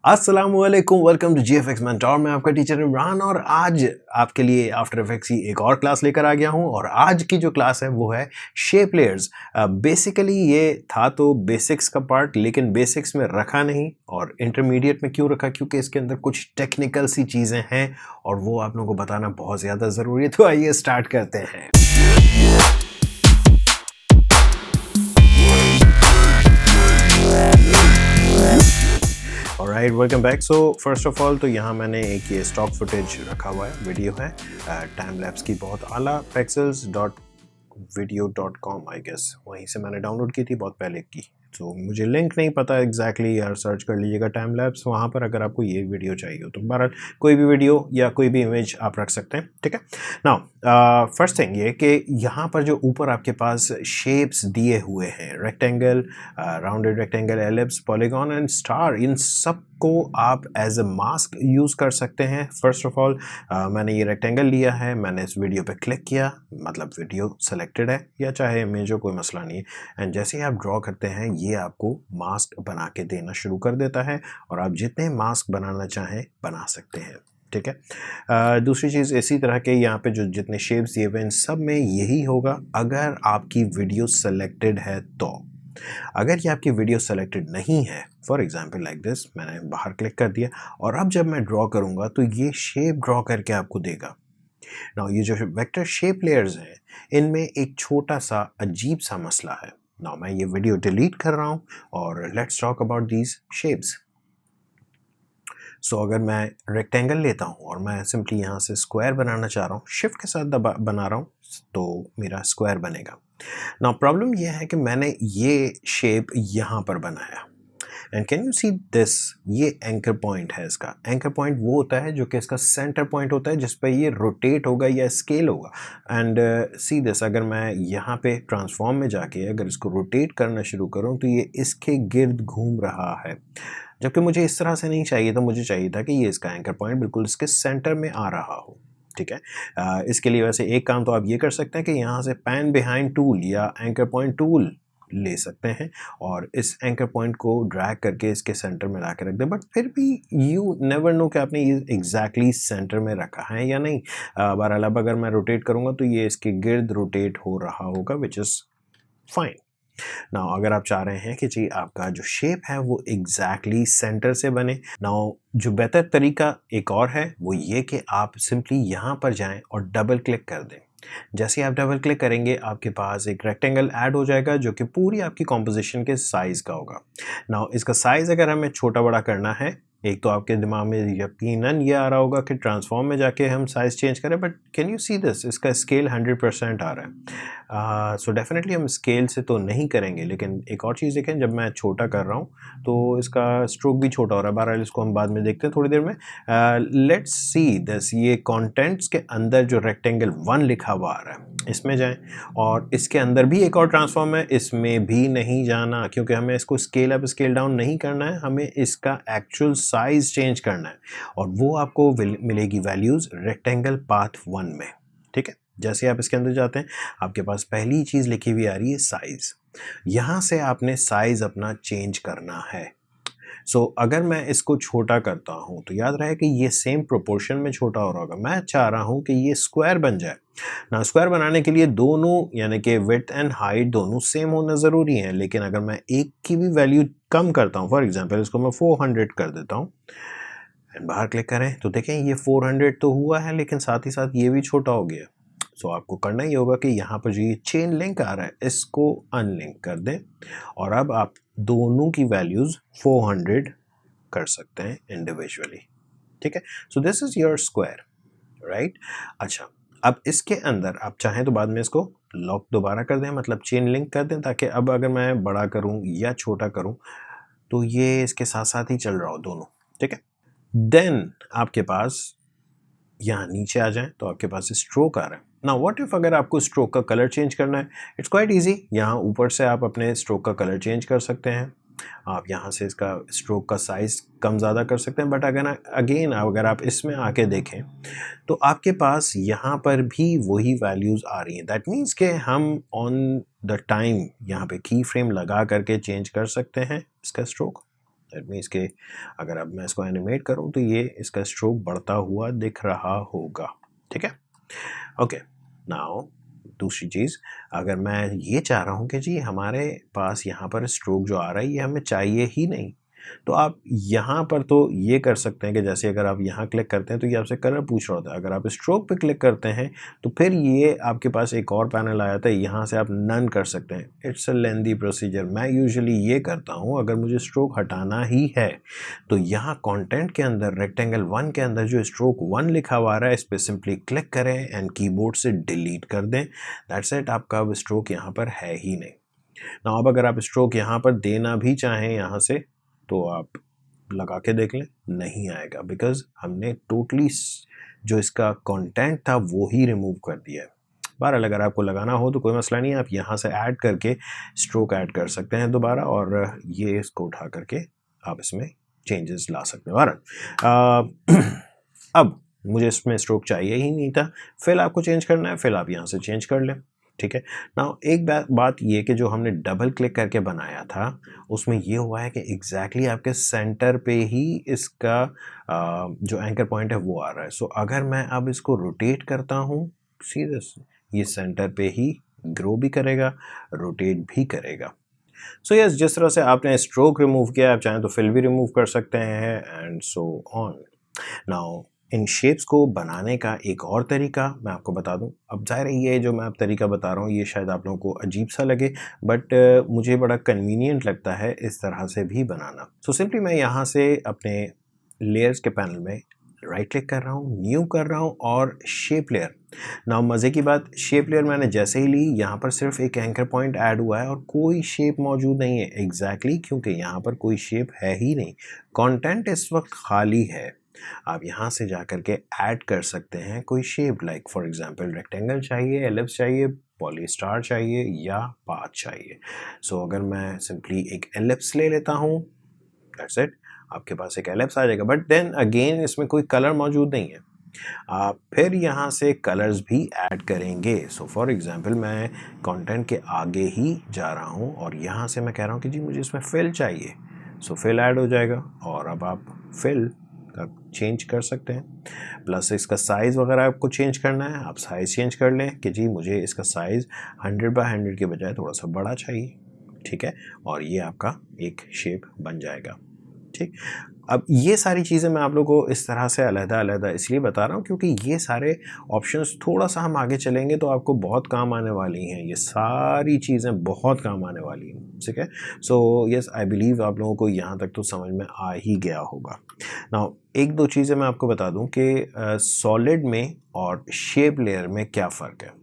अस्सलामुअलैकुम, welcome to GFX mentor. मैं आपका टीचर इमरान और आज आपके लिए आफ्टर इफेक्ट्स की एक और क्लास लेकर आ गया हूं। और आज की जो क्लास है वो है शेप लेयर्स। बेसिकली ये था तो बेसिक्स का पार्ट, लेकिन बेसिक्स में रखा नहीं और इंटरमीडिएट में क्यों रखा, क्योंकि इसके अंदर कुछ टेक्निकल सी चीज़ें हैं और वो आप लोगों को बताना बहुत ज़्यादा ज़रूरी है। तो आइए स्टार्ट करते हैं। Alright, welcome back. So first of all तो यहाँ मैंने एक ये स्टॉक फुटेज रखा हुआ है, वीडियो है टाइम लैप्स की, बहुत आला pexels.video.com आई गेस, वहीं से मैंने डाउनलोड की थी बहुत पहले की। तो मुझे लिंक नहीं पता एग्जैक्टली यार, सर्च कर लीजिएगा टाइम लैप्स वहाँ पर अगर आपको ये वीडियो चाहिए हो तो। बहरहाल कोई भी वीडियो या कोई भी इमेज आप रख सकते हैं, ठीक है। नाउ फर्स्ट थिंग ये कि यहाँ पर जो ऊपर आपके पास शेप्स दिए हुए हैं, rectangle, rounded rectangle, ellipse, polygon and star, इन सब को आप एज ए मास्क यूज़ कर सकते हैं। फर्स्ट ऑफ ऑल मैंने ये रेक्टेंगल लिया है, मैंने इस वीडियो पे क्लिक किया, मतलब वीडियो सेलेक्टेड है या चाहे इमेज हो, कोई मसला नहीं है। एंड जैसे ही आप ड्रॉ करते हैं ये आपको मास्क बना के देना शुरू कर देता है और आप जितने मास्क बनाना चाहें बना सकते हैं, ठीक है। दूसरी चीज़, इसी तरह के यहाँ पे जो जितने शेप्स दिए हुए हैं इन सब में यही होगा अगर आपकी वीडियो सेलेक्टेड है तो। अगर ये आपकी वीडियो सेलेक्टेड नहीं है, फॉर एग्जाम्पल लाइक दिस, मैंने बाहर क्लिक कर दिया और अब जब मैं ड्रॉ करूँगा तो ये शेप ड्रॉ करके आपको देगा। नाउ ये जो वेक्टर शेप लेयर्स हैं इनमें एक छोटा सा अजीब सा मसला है। नाउ मैं ये वीडियो डिलीट कर रहा हूँ और let's talk about these shapes. So अगर मैं रेक्टेंगल लेता हूँ और मैं सिंपली यहाँ से स्क्वायर बनाना चाह रहा हूँ, शिफ्ट के साथ बना रहा हूँ तो मेरा स्क्वायर बनेगा। नाउ प्रॉब्लम यह है कि मैंने ये शेप यहाँ पर बनाया and can you see this, ये एंकर पॉइंट है इसका। एंकर पॉइंट वो होता है जो कि इसका सेंटर पॉइंट होता है जिस पर ये रोटेट होगा या स्केल होगा। एंड सी दिस, अगर मैं यहाँ पे ट्रांसफॉर्म में जाके अगर इसको रोटेट करना शुरू करूँ तो ये इसके गिर्द घूम रहा है, जबकि मुझे इस तरह से नहीं चाहिए था। मुझे चाहिए था कि ये इसका एंकर पॉइंट बिल्कुल इसके सेंटर में आ रहा हो, ठीक है। इसके लिए वैसे एक काम तो आप ये कर सकते हैं कि यहाँ से पैन बिहाइंड टूल या एंकर पॉइंट टूल ले सकते हैं और इस एंकर पॉइंट को ड्रैग करके इसके सेंटर में ला के रख दें। बट फिर भी यू नेवर नो कि आपने ये एग्जैक्टली सेंटर में रखा है या नहीं। बहरहाल अब अगर मैं रोटेट करूँगा तो ये इसके गिर्द रोटेट हो रहा होगा, विच इज़ फाइन। नाउ अगर आप चाह रहे हैं कि जी आपका जो शेप है वो एग्जैक्टली सेंटर से बने, नाउ जो बेहतर तरीका एक और है वो ये कि आप सिंपली यहाँ पर जाएं और डबल क्लिक कर दें। जैसे आप डबल क्लिक करेंगे आपके पास एक रेक्टेंगल ऐड हो जाएगा जो कि पूरी आपकी कॉम्पोजिशन के साइज़ का होगा। नाउ इसका साइज़ अगर हमें छोटा बड़ा करना है, एक तो आपके दिमाग में यकीनन ये आ रहा होगा कि ट्रांसफॉर्म में जाके हम साइज़ चेंज करें, but can you see this, इसका स्केल 100% आ रहा है। सो डेफिनेटली हम स्केल से तो नहीं करेंगे, लेकिन एक और चीज़ देखें, जब मैं छोटा कर रहा हूँ तो इसका स्ट्रोक भी छोटा हो रहा है। बहरहाल इसको हम बाद में देखते हैं थोड़ी देर में। लेट्स सी दिस, ये कंटेंट्स के अंदर जो रेक्टेंगल 1 लिखा हुआ आ रहा है इसमें जाएं और इसके अंदर भी एक और ट्रांसफॉर्म है, इसमें भी नहीं जाना क्योंकि हमें इसको स्केल अप स्केल डाउन नहीं करना है, हमें इसका एक्चुअल साइज चेंज करना है और वो आपको मिलेगी वैल्यूज़ रेक्टेंगल पाथ 1 में, ठीक है। जैसे आप इसके अंदर जाते हैं आपके पास पहली चीज़ लिखी हुई आ रही है साइज़। यहाँ से आपने साइज़ अपना चेंज करना है। सो अगर मैं इसको छोटा करता हूँ तो याद रहे कि ये सेम प्रोपोर्शन में छोटा हो रहा होगा। मैं चाह रहा हूँ कि ये स्क्वायर बन जाए। ना स्क्वायर बनाने के लिए दोनों यानी कि विड्थ एंड हाइट दोनों सेम होना ज़रूरी है, लेकिन अगर मैं एक की भी वैल्यू कम करता हूँ, फॉर एग्जांपल इसको मैं 400 कर देता हूँ एंड बाहर क्लिक करें तो देखें ये 400 तो हुआ है, लेकिन साथ ही साथ ये भी छोटा हो गया। सो आपको करना ही होगा कि यहाँ पर जो ये चेन लिंक आ रहा है इसको अनलिंक कर दें और अब आप दोनों की वैल्यूज़ 400 कर सकते हैं इंडिविजुअली, ठीक है। So this is your square, right. अच्छा, अब इसके अंदर आप चाहें तो बाद में इसको लॉक दोबारा कर दें, मतलब चेन लिंक कर दें, ताकि अब अगर मैं बड़ा करूं या छोटा करूं तो ये इसके साथ साथ ही चल रहा हो दोनों, ठीक है। देन आपके पास यहाँ नीचे आ जाएं तो आपके पास स्ट्रोक आ रहा है। नाउ व्हाट इफ अगर आपको स्ट्रोक का कलर चेंज करना है, इट्स क्वाइट इजी। यहाँ ऊपर से आप अपने स्ट्रोक का कलर चेंज कर सकते हैं, आप यहाँ से इसका स्ट्रोक का साइज़ कम ज़्यादा कर सकते हैं। बट अगर आप इसमें आके देखें तो आपके पास यहाँ पर भी वही वैल्यूज़ आ रही हैं। दैट मीन्स कि हम ऑन द टाइम यहाँ पे की फ्रेम लगा करके चेंज कर सकते हैं इसका स्ट्रोक, दैट मीन्स कि अगर अब मैं इसको एनिमेट करूं तो ये इसका स्ट्रोक बढ़ता हुआ दिख रहा होगा, ठीक है। ओके, नाउ दूसरी चीज़, अगर मैं ये चाह रहा हूँ कि जी हमारे पास यहाँ पर स्ट्रोक जो आ रहा है ये हमें चाहिए ही नहीं, तो आप यहाँ पर तो ये कर सकते हैं कि जैसे अगर आप यहाँ क्लिक करते हैं तो ये आपसे कलर पूछ रहा होता है। अगर आप स्ट्रोक पे क्लिक करते हैं तो फिर ये आपके पास एक और पैनल आ जाता है, यहाँ से आप नन कर सकते हैं। It's a lengthy procedure. मैं यूजुअली ये करता हूँ, अगर मुझे स्ट्रोक हटाना ही है तो यहाँ कंटेंट के अंदर रेक्टेंगल 1 के अंदर जो स्ट्रोक 1 लिखा हुआ आ रहा है इस पर सिंपली क्लिक करें एंड कीबोर्ड से डिलीट कर दें। दैट्स इट, आपका अब स्ट्रोक यहाँ पर है ही नहीं ना। अब अगर आप स्ट्रोक यहाँ पर देना भी चाहें यहाँ से तो आप लगा के देख लें, नहीं आएगा, बिकॉज हमने टोटली जो इसका कंटेंट था वो ही रिमूव कर दिया है। बहरहाल अगर आपको लगाना हो तो कोई मसला नहीं है, आप यहाँ से ऐड करके स्ट्रोक ऐड कर सकते हैं दोबारा, और ये इसको उठा करके आप इसमें चेंजेस ला सकते हैं। बहरहाल अब मुझे इसमें स्ट्रोक चाहिए ही नहीं था, फिल आपको चेंज करना है, फिल आप यहाँ से चेंज कर लें, ठीक है। नाउ एक बात ये कि जो हमने डबल क्लिक करके बनाया था उसमें ये हुआ है कि एग्जैक्टली आपके सेंटर पे ही इसका जो एंकर पॉइंट है वो आ रहा है। सो अगर मैं अब इसको रोटेट करता हूँ, सीधे ये सेंटर पे ही ग्रो भी करेगा, रोटेट भी करेगा। सो यस, जिस तरह से आपने स्ट्रोक रिमूव किया, आप चाहें तो फिल भी रिमूव कर सकते हैं and so on. Now in shapes को बनाने का एक और तरीका मैं आपको बता दूं। अब ज़ाहिर है ये जो मैं अब तरीका बता रहा हूँ ये शायद आप लोगों को अजीब सा लगे, बट मुझे बड़ा कन्वीनियंट लगता है इस तरह से भी बनाना। सो सिंपली मैं यहाँ से अपने लेयर्स के पैनल में राइट क्लिक कर रहा हूँ, न्यू कर रहा हूँ और शेप लेयर। नाउ मज़े की बात, शेप लेयर मैंने जैसे ही ली यहाँ पर सिर्फ एक एंकर पॉइंट ऐड हुआ है और कोई शेप मौजूद नहीं है। एग्जैक्टली क्योंकि यहाँ पर कोई शेप है ही नहीं, कंटेंट इस वक्त खाली है। आप यहाँ से जा कर के ऐड कर सकते हैं कोई shape, like for example rectangle चाहिए, एलिप्स चाहिए, पॉलीस्टार चाहिए या पाथ चाहिए। सो अगर मैं सिंपली एक एलिप्स ले लेता हूँ, दैट्स इट, आपके पास एक एलिप्स आ जाएगा। बट देन अगेन इसमें कोई कलर मौजूद नहीं है, आप फिर यहाँ से कलर्स भी ऐड करेंगे। सो फॉर एग्जांपल मैं कंटेंट के आगे ही जा रहा हूँ और यहाँ से मैं कह रहा हूँ कि जी मुझे इसमें फिल चाहिए, सो फिल ऐड हो जाएगा और अब आप फिल का चेंज कर सकते हैं। प्लस इसका साइज़ वगैरह आपको चेंज करना है, आप साइज़ चेंज कर लें कि जी मुझे इसका साइज़ 100x100 के बजाय थोड़ा सा बड़ा चाहिए, ठीक है, और ये आपका एक शेप बन जाएगा, ठीक। अब ये सारी चीज़ें मैं आप लोगों को इस तरह से अलग-अलग इसलिए बता रहा हूँ क्योंकि ये सारे ऑप्शंस थोड़ा सा हम आगे चलेंगे तो आपको बहुत काम आने वाली हैं, ये सारी चीज़ें बहुत काम आने वाली हैं, ठीक है। सो यस, आई बिलीव आप लोगों को यहाँ तक तो समझ में आ ही गया होगा। नाउ एक दो चीज़ें मैं आपको बता दूँ कि सॉलिड में और शेप लेयर में क्या फ़र्क है।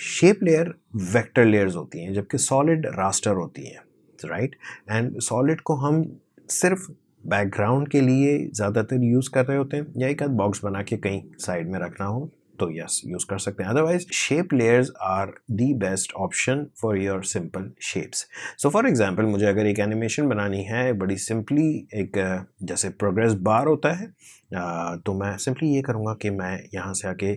शेप लेयर वेक्टर लेयर्स होती हैं जबकि सॉलिड रास्टर होती हैं, राइट। एंड सॉलिड को हम सिर्फ बैकग्राउंड के लिए ज़्यादातर यूज़ कर रहे होते हैं, या एक आध बॉक्स बना के कहीं साइड में रखना हो तो यस यूज़ कर सकते हैं। Otherwise shape layers are the best option for your simple shapes. So for example मुझे अगर एक एनिमेशन बनानी है बड़ी सिंपली, एक जैसे प्रोग्रेस बार होता है, तो मैं सिंपली ये करूँगा कि मैं यहाँ से आके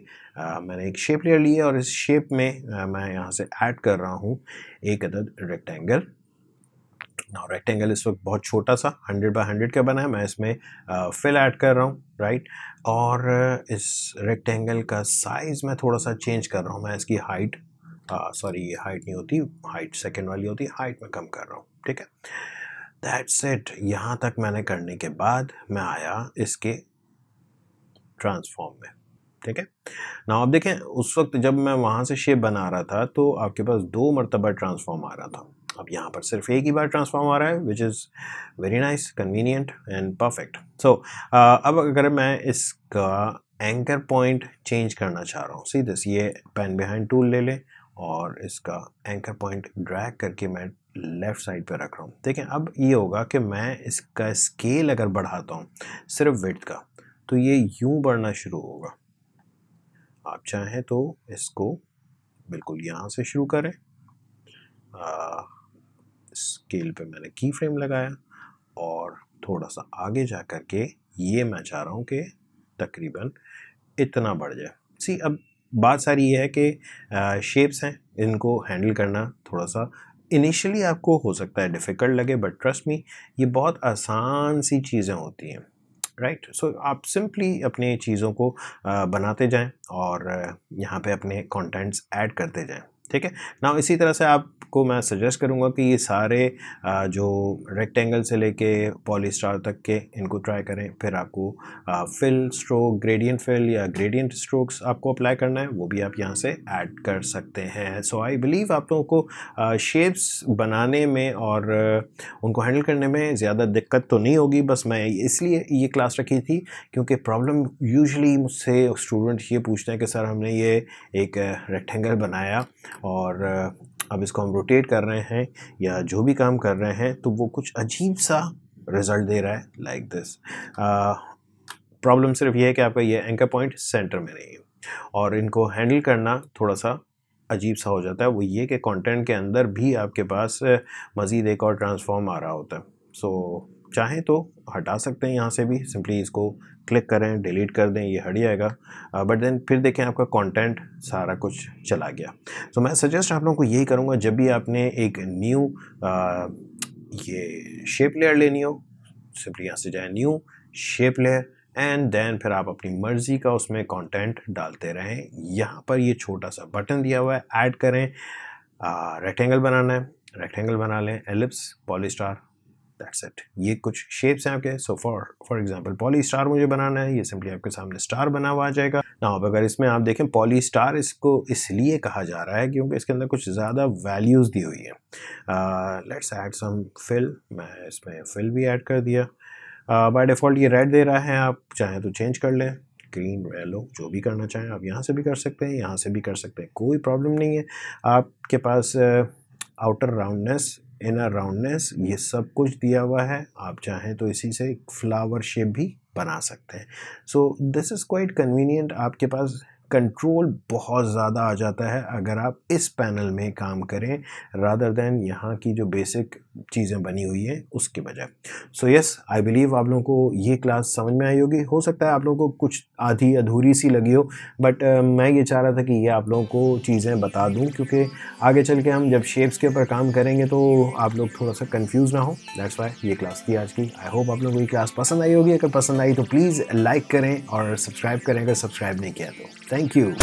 मैंने एक शेप लेयर ली है और इस शेप में मैं यहाँ से ऐड कर रहा हूँ एक अदद रेक्टेंगल। नाउ रेक्टेंगल इस वक्त बहुत छोटा सा 100x100 का बना है, मैं इसमें फिल ऐड कर रहा हूँ, राइट। और इस रेक्टेंगल का साइज़ मैं थोड़ा सा चेंज कर रहा हूँ, मैं इसकी हाइट, सॉरी ये हाइट नहीं होती, हाइट सेकंड वाली होती है, हाइट में कम कर रहा हूँ, ठीक है। That's it. यहाँ तक मैंने करने के बाद मैं आया इसके ट्रांसफॉर्म में, ठीक है ना। अब देखें उस वक्त जब मैं वहाँ से शेप बना रहा था तो आपके पास 2 मरतबा ट्रांसफॉर्म आ रहा था, अब यहाँ पर सिर्फ एक ही बार ट्रांसफॉर्म आ रहा है, which is very nice, convenient and perfect. So अब अगर मैं इसका एंकर पॉइंट चेंज करना चाह रहा हूँ, सीधे ये पेन बिहाइंड टूल ले लें और इसका एंकर पॉइंट ड्रैग करके मैं लेफ़्ट साइड पे रख रहा हूँ। देखें अब ये होगा कि मैं इसका स्केल अगर बढ़ाता हूँ सिर्फ विड्थ का तो ये यूं बढ़ना शुरू होगा। आप चाहें तो इसको बिल्कुल यहाँ से शुरू करें, स्केल पे मैंने की फ्रेम लगाया और थोड़ा सा आगे जा कर के ये मैं चाह रहा हूँ कि तकरीबन इतना बढ़ जाए। सी अब बात सारी ये है कि शेप्स हैं, इनको हैंडल करना थोड़ा सा इनिशियली आपको हो सकता है डिफ़िकल्ट लगे, बट ट्रस्ट मी ये बहुत आसान सी चीज़ें होती हैं, राइट? सो आप सिंपली अपनी चीज़ों को बनाते जाएँ और यहाँ पे अपने कंटेंट्स ऐड करते जाएँ, ठीक है? नाउ इसी तरह से आपको मैं सजेस्ट करूँगा कि ये सारे जो रेक्टेंगल से लेके पॉलीस्टार तक के इनको ट्राई करें। फिर आपको फिल स्ट्रोक, ग्रेडियंट फिल या ग्रेडियंट स्ट्रोक्स आपको अप्लाई करना है, वो भी आप यहाँ से ऐड कर सकते हैं। सो आई बिलीव आप लोगों को शेप्स बनाने में और उनको हैंडल करने में ज़्यादा दिक्कत तो नहीं होगी। बस मैं इसलिए ये क्लास रखी थी क्योंकि प्रॉब्लम यूजुअली मुझसे स्टूडेंट ये पूछते हैं कि सर हमने ये एक रेक्टेंगल बनाया और अब इसको हम रोटेट कर रहे हैं या जो भी काम कर रहे हैं तो वो कुछ अजीब सा रिज़ल्ट दे रहा है लाइक दिस। प्रॉब्लम सिर्फ ये है कि आपका ये एंकर पॉइंट सेंटर में नहीं है और इनको हैंडल करना थोड़ा सा अजीब सा हो जाता है। वो ये कि कंटेंट के अंदर भी आपके पास मज़ीद एक और ट्रांसफॉर्म आ रहा होता है। सो चाहें तो हटा सकते हैं यहाँ से भी, सिंपली इसको क्लिक करें, डिलीट कर दें, ये हट जाएगा। बट देन फिर देखें आपका कंटेंट सारा कुछ चला गया। तो मैं सजेस्ट आप लोगों को यही करूँगा, जब भी आपने एक न्यू ये शेप लेयर लेनी हो, सिंपली यहाँ से जाएँ new shape layer and then फिर आप अपनी मर्ज़ी का उसमें कंटेंट डालते रहें। यहाँ पर ये छोटा सा बटन दिया हुआ है, ऐड करें। रेक्टेंगल बनाना है, रेक्टेंगल बना लें, एलिप्स, पॉलीस्टार, दैट्स इट। ये कुछ शेप्स हैं आपके। सो फॉर एग्जांपल पॉलीस्टार मुझे बनाना है, ये सिंपली आपके सामने स्टार बना हुआ आ जाएगा। नाउ अगर इसमें आप देखें पॉलीस्टार इसको इसलिए कहा जा रहा है क्योंकि इसके अंदर कुछ ज़्यादा वैल्यूज़ दी हुई है। लेट्स ऐड सम फिल, मैं इसमें फिल भी ऐड कर दिया। बाय डिफ़ॉल्ट ये रेड दे रहा है, आप चाहें तो चेंज कर लें, ग्रीन, येलो, जो भी करना चाहें आप यहाँ से भी कर सकते हैं, यहाँ से भी कर सकते हैं, कोई प्रॉब्लम नहीं है। आपके पास आउटर राउंडनेस, इनर राउंडनेस, ये सब कुछ दिया हुआ है। आप चाहें तो इसी से फ्लावर शेप भी बना सकते हैं। So this is quite convenient. आपके पास कंट्रोल बहुत ज़्यादा आ जाता है अगर आप इस पैनल में काम करें रादर दैन यहाँ की जो बेसिक चीज़ें बनी हुई हैं उसके बजाय। सो यस, आई बिलीव आप लोगों को ये क्लास समझ में आई होगी। हो सकता है आप लोगों को कुछ आधी अधूरी सी लगी हो, बट मैं ये चाह रहा था कि ये आप लोगों को चीज़ें बता दूं क्योंकि आगे चल के हम जब शेप्स के ऊपर काम करेंगे तो आप लोग थोड़ा सा कंफ्यूज ना हो। दैट्स वाई ये क्लास थी आज की। आई होप आप लोगों को ये क्लास पसंद आई होगी। अगर पसंद आई तो प्लीज़ लाइक करें और सब्सक्राइब करें अगर सब्सक्राइब नहीं किया तो। Thank you.